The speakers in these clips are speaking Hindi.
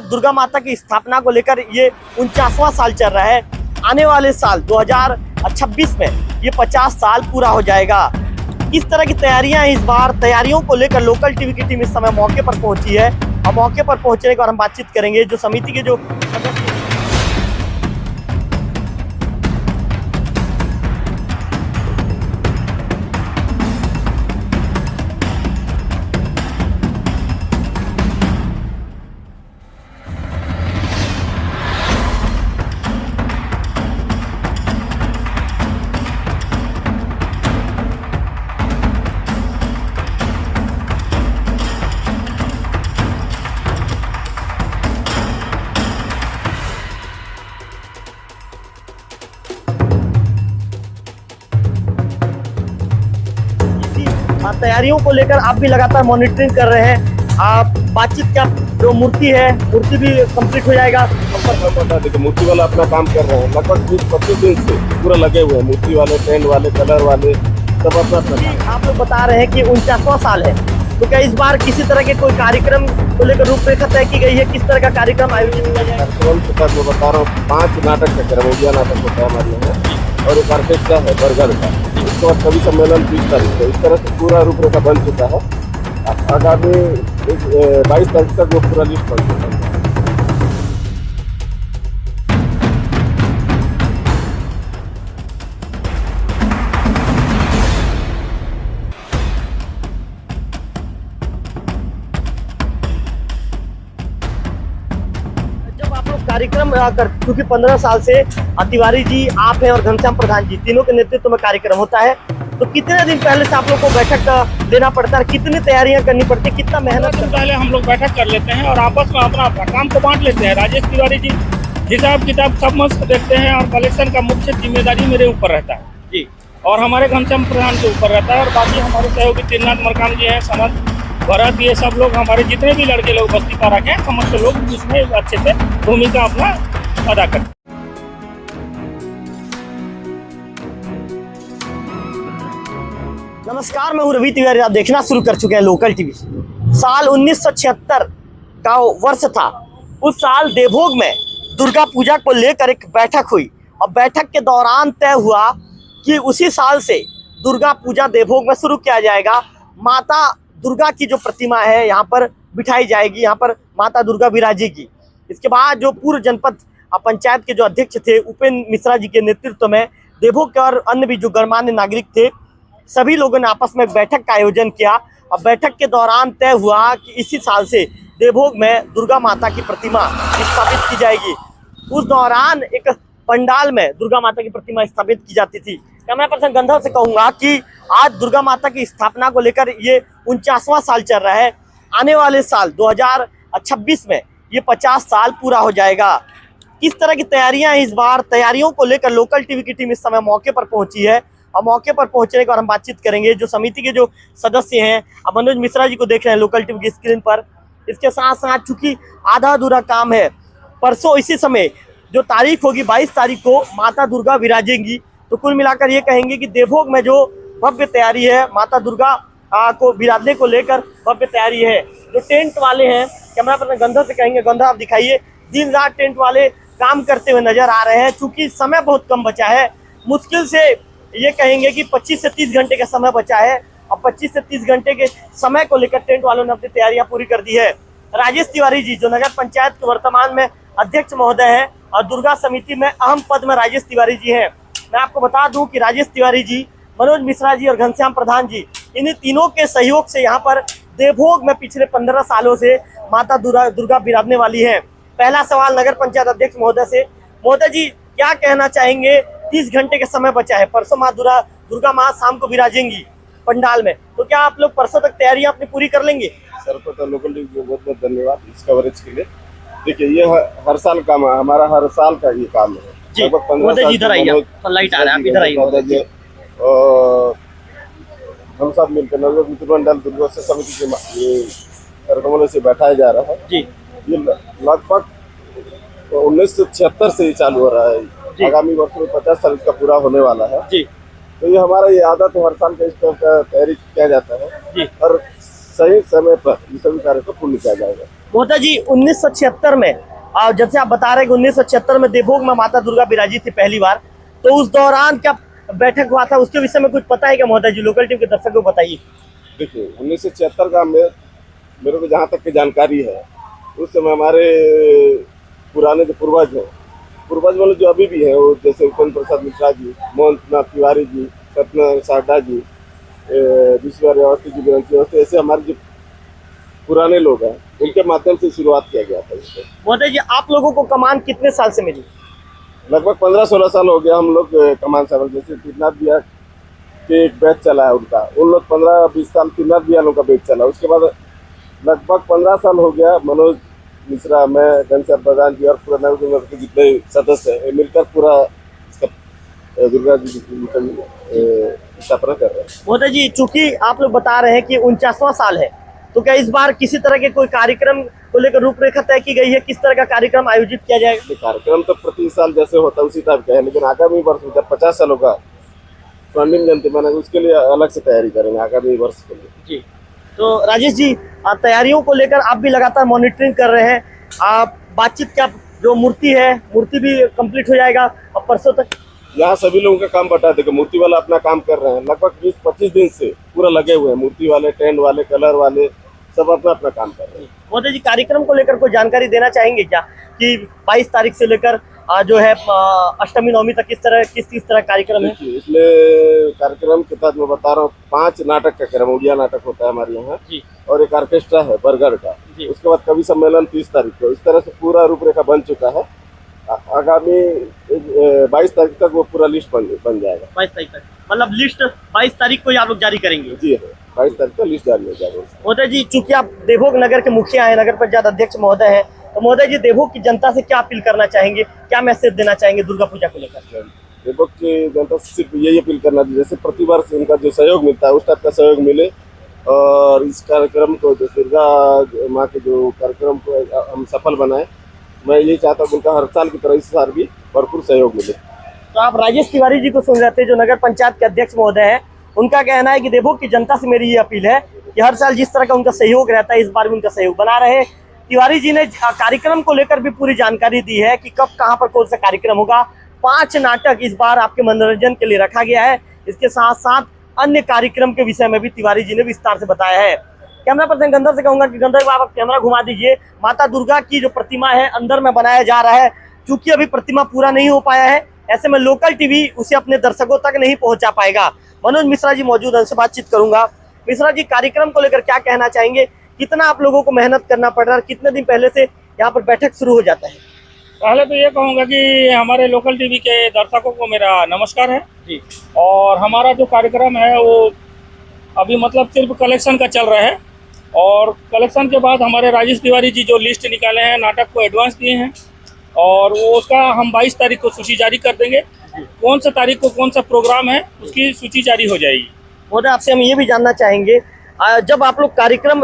दुर्गा माता की स्थापना को लेकर ये 49वां साल चल रहा है। आने वाले साल 2026 में ये 50 साल पूरा हो जाएगा। इस तरह की तैयारियां इस बार, तैयारियों को लेकर लोकल टीवी की टीम इस समय मौके पर पहुंची है और मौके पर पहुंचने के बाद हम बातचीत करेंगे जो समिति के जो सदस्य। तैयारियों को लेकर आप भी लगातार मॉनिटरिंग कर रहे हैं। आप बातचीत क्या, जो मूर्ति है मूर्ति भी कंप्लीट हो जाएगा। देखिए मूर्ति वाला अपना काम कर रहे हैं, लगभग 20-25 दिन से पूरा लगे हुए हैं। मूर्ति वाले, टेंट वाले, कलर वाले सब अपना। आप लोग बता रहे हैं कि 49वां साल है, तो क्या इस बार किसी तरह के कोई कार्यक्रम को लेकर रूपरेखा तय की गई है? किस तरह का कार्यक्रम आयोजित किया जाएगा? मैं बता रहा हूँ 5 नाटक का क्रमोदिया नाटक होता है हमारे यहाँ, और एक ऑर्केस्ट्रा है बरगढ़ का। इसके बाद कवि सम्मेलन 20 तारीख को। इस तरह से पूरा रूपरेखा बन चुका है। आगामी 22 तारीख तक वो पूरा लिस्ट बन चुका है। कार्यक्रम क्योंकि 15 साल से तिवारी जी, आप हैं और घनश्याम प्रधान जी, तीनों के नेतृत्व में कार्यक्रम होता है, तो कितने दिन पहले से आप लोग को बैठक लेना पड़ता है? कितनी तैयारियां करनी पड़ती है? कितना मेहनत? पहले हम लोग बैठक कर लेते हैं और आपस में अपना काम को बांट लेते हैं। राजेश तिवारी जी हिसाब किताब सब मस्त देखते हैं और कलेक्शन का मुख्य जिम्मेदारी मेरे ऊपर रहता है जी, और हमारे घनश्याम प्रधान के ऊपर रहता है। और बाकी हमारे सहयोगी त्रिनाथ मरकाम जी हैं, समझ भरत, ये सब लोग, हमारे जितने भी लड़के लोग बस्ती पारा के हैं, समस्त लोग इसमें अच्छे से भूमिका अपना अदा करते हैं। नमस्कार, मैं हूं रवि तिवारी। आप देखना शुरू कर चुके हैं लोकल टीवी। साल 1976 का वर्ष था। उस साल देवभोग में दुर्गा पूजा को लेकर एक बैठक हुई और बैठक के दौरान तय हुआ कि उसी साल से दुर्गा पूजा देवभोग में शुरू किया जाएगा। माता दुर्गा की जो प्रतिमा है यहाँ पर बिठाई जाएगी, यहाँ पर माता दुर्गा विराजेगी। इसके बाद जो पूर्व जनपद पंचायत के जो अध्यक्ष थे उपेंद्र मिश्रा जी के नेतृत्व में देवभोग के और अन्य भी जो गणमान्य नागरिक थे, सभी लोगों ने आपस में बैठक का आयोजन किया और बैठक के दौरान तय हुआ कि इसी साल से देवभोग में दुर्गा माता की प्रतिमा स्थापित की जाएगी। उस दौरान एक पंडाल में दुर्गा माता की प्रतिमा स्थापित की जाती थी। कैमरा पर्सन गंधर्व से कहूँगा कि आज दुर्गा माता की स्थापना को लेकर ये 49वां साल चल रहा है। आने वाले साल 2026 में ये 50 साल पूरा हो जाएगा। किस तरह की तैयारियां इस बार, तैयारियों को लेकर लोकल टीवी की टीम इस समय मौके पर पहुंची है और मौके पर पहुंचने के बाद हम बातचीत करेंगे जो समिति के जो सदस्य हैं। अब मनोज मिश्रा जी को देख रहे हैं लोकल टीवी की स्क्रीन पर। इसके साथ साथ चूंकि आधा अधूरा काम है, परसों इसी समय जो तारीख होगी 22 तारीख को माता दुर्गा विराजेंगी। तो कुल मिलाकर ये कहेंगे कि देवभोग में जो भव्य तैयारी है, माता दुर्गा को विराजने को लेकर भव्य तैयारी है। जो टेंट वाले हैं, कैमरा पर्सन गंधर्व से कहेंगे, गंधर्व आप दिखाइए। दिन रात टेंट वाले काम करते हुए नजर आ रहे हैं। चूंकि समय बहुत कम बचा है, मुश्किल से ये कहेंगे कि 25 से 30 घंटे का समय बचा है और 25 से 30 घंटे के समय को लेकर टेंट वालों ने अपनी तैयारियां पूरी कर दी है। राजेश तिवारी जी जो नगर पंचायत के वर्तमान में अध्यक्ष महोदय हैं और दुर्गा समिति में अहम पद में राजेश तिवारी जी हैं। मैं आपको बता दूं कि राजेश तिवारी जी, मनोज मिश्रा जी और घनश्याम प्रधान जी, इन्हीं तीनों के सहयोग से यहाँ पर देवभोग में पिछले 15 सालों से माता दुर्गा विराजने वाली है। पहला सवाल नगर पंचायत अध्यक्ष महोदय से। महोदय जी, क्या कहना चाहेंगे? 30 घंटे का समय बचा है, परसों माँ दुर्गा माँ शाम को विराजेंगी पंडाल में, तो क्या आप लोग परसों तक तैयारियां अपनी पूरी कर लेंगे? सर को तो लोकल टीवी को बहुत बहुत धन्यवाद इस कवरेज के लिए। देखिए ये हर साल काम है, हमारा हर साल का ये काम है। लगभग 15 साल इधर आइए, लाइट आ रहा है, आप इधर आइए। हम सब मिलकर नगर मित्रमंडल दुर्गा समिति के कार्यक्रमों से बैठाया जा रहा है जी। ये लगभग 1976 से ये चालू हो रहा है। आगामी वर्ष में 50 साल इसका पूरा होने वाला है जी। तो ये हमारा ये आदत है, हर साल का इस तरह का तैयारी किया जाता है जी। हर सही समय पर ये सभी कार्य को पूर्ण किया जाएगा। मोहता जी 1976 में, और जैसे आप बता रहे हैं कि 1976 में देवभोग में माता दुर्गा विराजी थी पहली बार, तो उस दौरान क्या बैठक हुआ था, उसके विषय में कुछ पता है क्या मोहता जी? लोकल टीवी के दर्शकों को बताइए। देखिए 1976 का मेरे को जहाँ तक की जानकारी है, उस समय हमारे पुराने जो पूर्वज वाले जो अभी भी हैं, वो जैसे उपेंद्र प्रसाद मिश्रा जी, मोहन नाथ तिवारी जी, सत्यनारायण साडा जी, विश्वनाथ अवस्थी जी, ग्रंथी अवस्थी, ऐसे हमारे जो पुराने लोग हैं, उनके माध्यम से शुरुआत किया गया था इसको। मोहता जी आप लोगों को कमान कितने साल से मिली? लगभग 15-16 साल हो गया हम लोग कमान साहब, जैसे तीर्थनाथ भैया के एक बैच चला है उनका, उन लोग 15-20 साल तीर्थनाथ भैया लोग का बैच चला। उसके बाद लगभग 15 साल हो गया मनोज मिश्रा, मैं, घनश्याम प्रधान जी और पूरा नगर के जितने सदस्य हैं मिलकर पूरा इसका दुर्गा जी की स्थापना कर रहे हैं। मोहता जी चूंकि आप लोग बता रहे हैं कि 49वां साल है, तो क्या इस बार किसी तरह के कोई कार्यक्रम को लेकर रूपरेखा तय की गई है? किस तरह का कार्यक्रम आयोजित किया जाएगा? ये कार्यक्रम तो प्रति साल जैसे होता है उसी टाइप का है, लेकिन आगामी वर्ष में जब 50 सालों का स्वर्णिम जयंती मनाएंगे, उसके लिए अलग से तैयारी करेंगे आगामी वर्ष के लिए। जी, तो राजेश जी तैयारियों को लेकर आप भी लगातार मॉनिटरिंग कर रहे हैं। आप बातचीत क्या, जो मूर्ति भी कंप्लीट हो जाएगा अब परसों तक? यहाँ सभी लोगों का काम बटा देगा, मूर्ति वाला अपना काम कर रहे हैं, लगभग 20-25 दिन से पूरा लगे हुए हैं। मूर्ति वाले, टेंट वाले, कलर वाले, सब अपना अपना काम कर रहे हैं। मोदी जी कार्यक्रम को लेकर कोई जानकारी देना चाहेंगे क्या कि 22 तारीख से लेकर जो है अष्टमी नवमी तक किस तरह कार्यक्रम है? इसमें कार्यक्रम के तहत मैं बता रहा हूँ 5 नाटक का क्रम, उड़िया नाटक होता है हमारे यहाँ, और एक ऑर्केस्ट्रा है बरगढ़ का। उसके बाद कवि सम्मेलन 30 तारीख को। इस तरह से पूरा रूपरेखा बन चुका है। आगामी 22 तारीख तक वो पूरा लिस्ट बन जाएगा। 22 तारीख तक, मतलब लिस्ट 22 तारीख को ही आप लोग जारी करेंगे? जी हाँ, 22 तारीख को लिस्ट जारी हो जाएगा। महोदय जी चूंकि आप देवभोग नगर के मुखिया हैं, नगर पंचायत अध्यक्ष महोदय हैं, तो महोदय जी देवभोग की जनता से क्या अपील करना चाहेंगे, क्या मैसेज देना चाहेंगे दुर्गा पूजा को लेकर? देवभोग की जनता से सिर्फ यही अपील करना चाहिए, जैसे प्रतिवर्ष इनका जो सहयोग मिलता है उस टाइप का सहयोग मिले, और इस कार्यक्रम को, जो दुर्गा माँ के जो कार्यक्रम को हम सफल बनाए। मैं यही चाहता हूँ उनका हर साल की तरह इस साल भी भरपूर सहयोग मिले। तो आप राजेश तिवारी जी को सुन रहे थे, जो नगर पंचायत के अध्यक्ष महोदय हैं। उनका कहना है कि देवभोग की जनता से मेरी ये अपील है कि हर साल जिस तरह का उनका सहयोग रहता है, इस बार भी उनका सहयोग बना रहे। तिवारी जी ने कार्यक्रम को लेकर भी पूरी जानकारी दी है कि कब कहाँ पर कौन सा कार्यक्रम होगा। 5 नाटक इस बार आपके मनोरंजन के लिए रखा गया है। इसके साथ साथ अन्य कार्यक्रम के विषय में भी तिवारी जी ने विस्तार से बताया है। कैमरा पर्सन गंधर से कहूंगा कि गंधर बाबा कैमरा घुमा दीजिए। माता दुर्गा की जो प्रतिमा है अंदर में बनाया जा रहा है, क्योंकि अभी प्रतिमा पूरा नहीं हो पाया है, ऐसे में लोकल टीवी उसे अपने दर्शकों तक नहीं पहुंचा पाएगा। मनोज मिश्रा जी मौजूद हैं, उनसे बातचीत करूंगा। मिश्रा जी कार्यक्रम को लेकर क्या कहना चाहेंगे? कितना आप लोगों को मेहनत करना पड़ रहा है? कितने दिन पहले से यहाँ पर बैठक शुरू हो जाता है? पहले तो ये कहूँगा कि हमारे लोकल टीवी के दर्शकों को मेरा नमस्कार है जी। और हमारा जो कार्यक्रम है वो अभी मतलब सिर्फ कलेक्शन का चल रहा है, और कलेक्शन के बाद हमारे राजेश तिवारी जी जो लिस्ट निकाले हैं, नाटक को एडवांस दिए हैं, और वो उसका हम 22 तारीख को सूची जारी कर देंगे। कौन सा तारीख को कौन सा प्रोग्राम है उसकी सूची जारी हो जाएगी। महोदय आपसे हम ये भी जानना चाहेंगे, जब आप लोग कार्यक्रम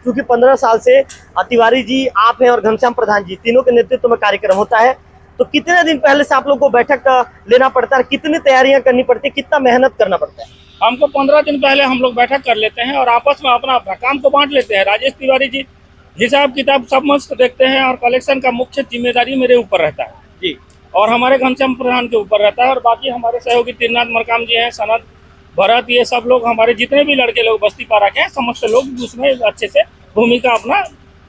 चूँकि 15 साल से तिवारी जी, आप हैं और घनश्याम प्रधान जी, तीनों के नेतृत्व में कार्यक्रम होता है, तो कितने दिन पहले से आप लोग को बैठक लेना पड़ता है? कितनी तैयारियां करनी पड़ती है? कितना मेहनत करना पड़ता है? हमको 15 दिन पहले हम लोग बैठक कर लेते हैं और आपस में अपना अपना काम को बांट लेते हैं। राजेश तिवारी जी हिसाब किताब सब मस्त देखते हैं, और कलेक्शन का मुख्य जिम्मेदारी मेरे ऊपर रहता है जी, और हमारे घनश्याम प्रधान के ऊपर रहता है, और बाकी हमारे सहयोगी तीर्थनाथ मरकाम जी हैं, सनत, भरत, ये सब लोग, हमारे जितने भी लड़के लोग बस्ती पारा के हैं, समस्त लोग उसमें अच्छे से भूमिका अपना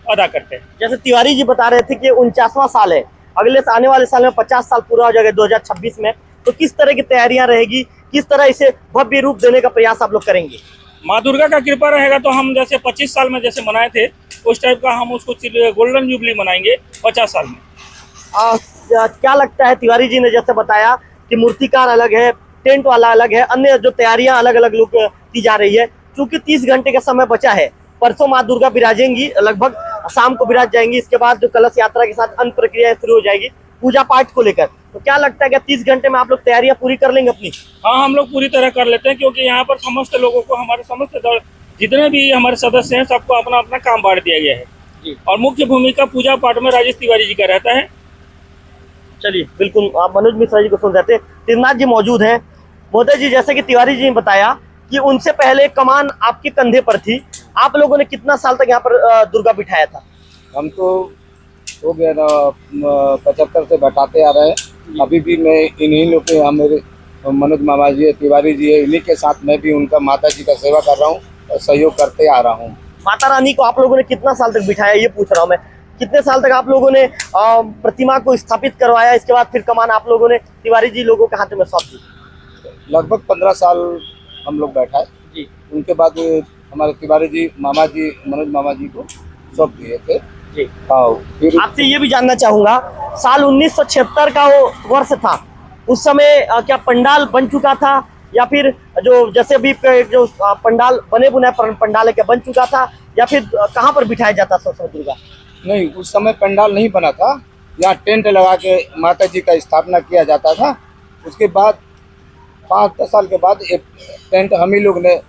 अदा करते हैं। जैसे तिवारी जी बता रहे थे कि 49वां साल है, अगले आने वाले साल में 50 साल पूरा हो जाएगा 2026 में, तो किस तरह की तैयारियां रहेगी, किस तरह इसे भव्य रूप देने का प्रयास आप लोग करेंगे? माँ दुर्गा का कृपा रहेगा तो हम जैसे 25 साल में जैसे मनाए थे उस टाइप का हम उसको गोल्डन जुबली मनाएंगे 50 साल में। क्या लगता है, तिवारी जी ने जैसे बताया कि मूर्तिकार अलग है, टेंट वाला अलग है, अन्य जो तैयारियां अलग अलग लोग की जा रही है, क्योंकि 30 घंटे का समय बचा है। परसों माँ दुर्गा विराजेंगी, लगभग शाम को विराज जाएंगी। इसके बाद जो कलश यात्रा के साथ अन्य प्रक्रिया शुरू हो जाएगी पूजा पाठ को लेकर। तो क्या लगता है कि 30 घंटे में आप लोग तैयारियां पूरी कर लेंगे अपनी? हाँ, हम लोग पूरी तरह कर लेते हैं, क्योंकि यहाँ पर समस्त लोगों को, हमारे समस्त जितने भी हमारे सदस्य हैं, सबको अपना अपना काम बांट दिया गया है जी। और मुख्य भूमिका पूजा पाठ में राजेश तिवारी जी का रहता है। चलिए, बिल्कुल आप मनोज मिश्रा जी को सुन रहे थे। तीर्थनाथ जी मौजूद हैं। महोदय जी, जैसे कि तिवारी जी ने बताया कि उनसे पहले कमान आपके कंधे पर थी। आप लोगों ने कितना साल तक यहाँ पर दुर्गा बिठाया था? हम तो हो गया ना 75 से बैठाते आ रहे हैं। अभी भी मैं इन्हीं लोग के, हम मेरे मनोज मामा जी है, तिवारी जी है, इन्हीं के साथ मैं भी उनका माता जी का सेवा कर रहा हूँ और सहयोग करते आ रहा हूँ। माता रानी को आप लोगों ने कितना साल तक बिठाया, ये पूछ रहा हूँ मैं। कितने साल तक आप लोगों ने प्रतिमा को स्थापित करवाया, इसके बाद फिर कमान आप लोगों ने तिवारी जी लोगों के हाथ में सौंप दी? लगभग 15 साल हम लोग बैठाए जी। उनके बाद हमारे तिवारी जी मामा जी, मनोज मामा जी को सौंप दिए थे जी। हाँ। फिर आपसे ये भी जानना चाहूंगा, साल 1976 का वो वर्ष था, उस समय क्या पंडाल बन चुका था या फिर जो जैसे अभी जो पंडाल बने बुने पंडाल है क्या बन चुका था, या फिर कहाँ पर बिठाया जाता था सरस्वती दुर्गा? नहीं, उस समय पंडाल नहीं बना था। यहाँ टेंट लगा के माता जी का स्थापना किया जाता था। उसके बाद 5-10 साल के बाद एक टेंट हम ही लोग ने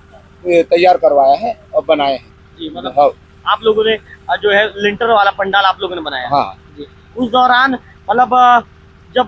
तैयार करवाया है और बनाए हैं जी। मतलब हाँ। आप लोगों ने जो है लिंटर वाला पंडाल आप लोगों ने बनाया? हाँ जी। उस दौरान मतलब जब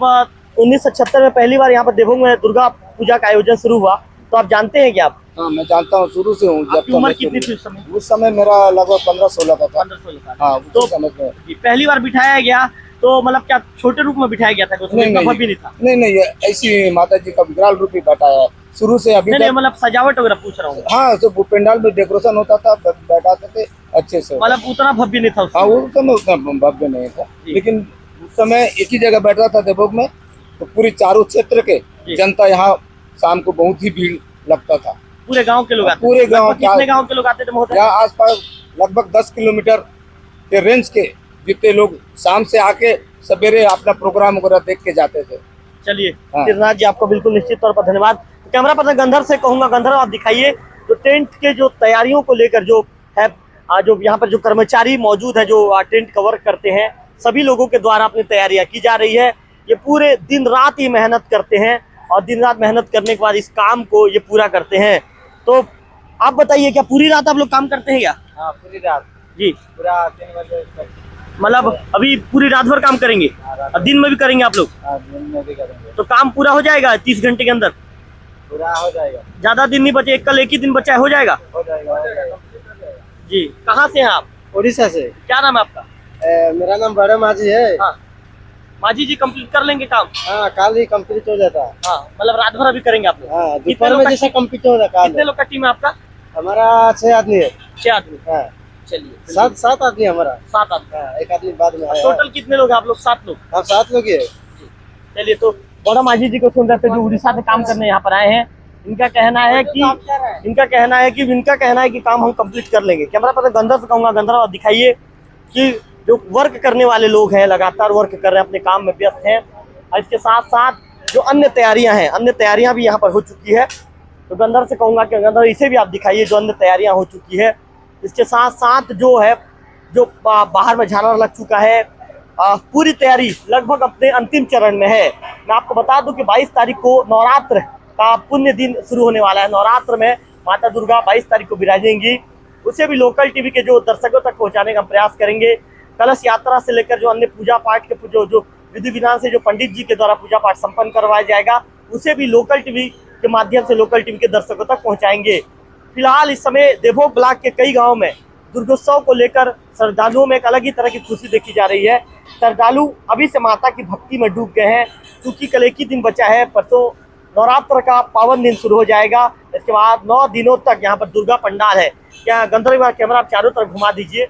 1976 में पहली बार यहाँ पर देवभोग में दुर्गा पूजा का आयोजन शुरू हुआ, तो आप जानते हैं कि आप? हाँ, मैं जानता हूँ, शुरू से हूँ। आपकी उम्र कितनी थी उस समय? उस समय मेरा लगभग 15-16 का था। 15-16 साल। हाँ, तो उस समय में जी, पहली बार बिठाया गया तो मतलब क्या छोटे रूप में बिठाया गया था? उसमें नहीं, भव्य नहीं था? नहीं, ऐसी माता जी का विकराल रूप ही बैठाया है शुरू से अभी नहीं, तक। मतलब सजावट वगैरह पूछ रहा हूँ। हाँ, तो वो पंडाल में डेकोरेशन होता था, बैठाते थे अच्छे से। मतलब उतना भव्य नहीं था उस हाँ, समय? उस समय उतना भव्य नहीं था, लेकिन उस समय एक ही जगह बैठा था देवभोग में, तो पूरी चारों क्षेत्र के जनता यहाँ शाम को बहुत ही भीड़ लगता था। पूरे गांव के लोग आते? पूरे गांव। कितने गांव के लोग आते थे महोदय? यहाँ आसपास लगभग 10 किलोमीटर के रेंज के जितने लोग शाम से आके सवेरे अपना प्रोग्राम वगैरह देख के जाते थे। चलिए हाँ। त्रिनाथ जी, आपको बिल्कुल निश्चित तौर पर धन्यवाद। कैमरा पर्सन गंधर से कहूंगा, गंधर आप दिखाइए जो टेंट के जो तैयारियों को लेकर जो है, जो यहाँ पर जो कर्मचारी मौजूद है जो टेंट का वर्क करते हैं, सभी लोगों के द्वारा अपनी तैयारियां की जा रही है। ये पूरे दिन रात ही मेहनत करते हैं और दिन रात मेहनत करने के बाद इस काम को ये पूरा करते हैं। तो आप बताइए, क्या पूरी रात आप लोग काम करते हैं क्या? हाँ, पूरी रात जी। पूरा 3 बजे तक। मतलब अभी पूरी रात भर काम करेंगे और दिन में भी करेंगे आप लोग? हाँ, दिन में भी करेंगे। तो काम पूरा हो जाएगा 30 घंटे के अंदर? पूरा हो जाएगा, ज्यादा दिन नहीं बचे, कल एक ही दिन बचा है, हो जाएगा? हो जाएगा। जी। कहाँ से हैं आप? उड़ीसा से। क्या नाम है आपका? मेरा नाम बड़ा माझी है। हाँ, माझी जी कंप्लीट कर लेंगे काम? हाँ, कल ही कंप्लीट हो जाता है। हाँ, मतलब रात भर अभी करेंगे आप लोग? हाँ, कितने दोपहर लोग में का जैसा कंप्लीट हो जाता है। कितने लोग का टीम है आपका? हमारा 6 आदमी है। 6 आदमी? हाँ, चलिए, 7 आदमी हमारा। 7 आदमी। हाँ, एक आदमी बाद में आया। टोटल कितने लोग हैं आप लोग? 7 लोग। हम 7 लोग ही है। चलिए, तो बड़ा माझी जी को सुन रहे थे जो उड़ीसा से काम करने यहाँ पर आए हैं। इनका कहना है कि काम हम कंप्लीट कर लेंगे। कैमरा पर्सन गंधर से कहूँगा, गंधर और दिखाइए कि जो वर्क करने वाले लोग हैं लगातार वर्क कर रहे हैं, अपने काम में व्यस्त हैं। और इसके साथ साथ जो अन्य तैयारियां भी यहाँ पर हो चुकी है। तो गंधर से कहूँगा कि गंधर इसे भी आप दिखाइए जो अन्य तैयारियां हो चुकी है। इसके साथ साथ जो है जो बाहर में झालर लग चुका है, पूरी तैयारी लगभग अपने अंतिम चरण में है। मैं आपको बता दूं कि 22 तारीख को नवरात्र का पुण्य दिन शुरू होने वाला है। नवरात्र में माता दुर्गा 22 तारीख को विराजेंगी। उसे भी लोकल टीवी के जो दर्शकों तक पहुंचाने का प्रयास करेंगे। कलश यात्रा से लेकर जो अन्य पूजा पाठ के जो विधि विधान से जो पंडित जी के द्वारा पूजा पाठ संपन्न करवाया जाएगा, उसे भी लोकल टीवी के माध्यम से लोकल टीवी के दर्शकों तक पहुंचाएंगे। फिलहाल इस समय देवभोग ब्लॉक के कई गाँव में दुर्गोत्सव को लेकर श्रद्धालुओं में एक अलग ही तरह की खुशी देखी जा रही है। श्रद्धालु अभी से माता की भक्ति में डूब गए हैं, क्योंकि कल एक ही दिन बचा है। परसों नवरात्र का पावन दिन शुरू हो जाएगा। इसके बाद 9 दिनों तक यहाँ पर दुर्गा पंडाल है। क्या गंधर्व कैमरा आप चारों तरफ घुमा दीजिए।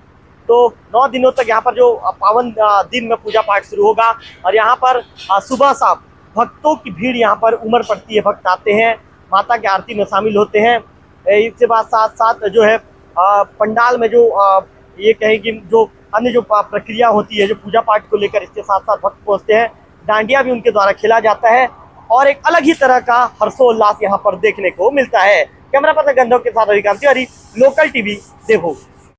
तो 9 दिनों तक यहाँ पर जो पावन दिन में पूजा पाठ शुरू होगा और यहाँ पर सुबह शाम भक्तों की भीड़ यहाँ पर उमड़ पड़ती है। भक्त आते हैं, माता की आरती में शामिल होते हैं। इसके बाद साथ साथ जो है पंडाल में जो ये कहें कि जो अन्य जो प्रक्रिया होती है जो पूजा पाठ को लेकर, इसके साथ साथ भक्त पहुँचते हैं। डांडिया भी उनके द्वारा खेला जाता है और एक अलग ही तरह का हर्षोल्लास यहाँ पर देखने को मिलता है। कैमरा पर्सन गंधर्व के साथ रविकांत तिवारी, लोकल टीवी देवभोग।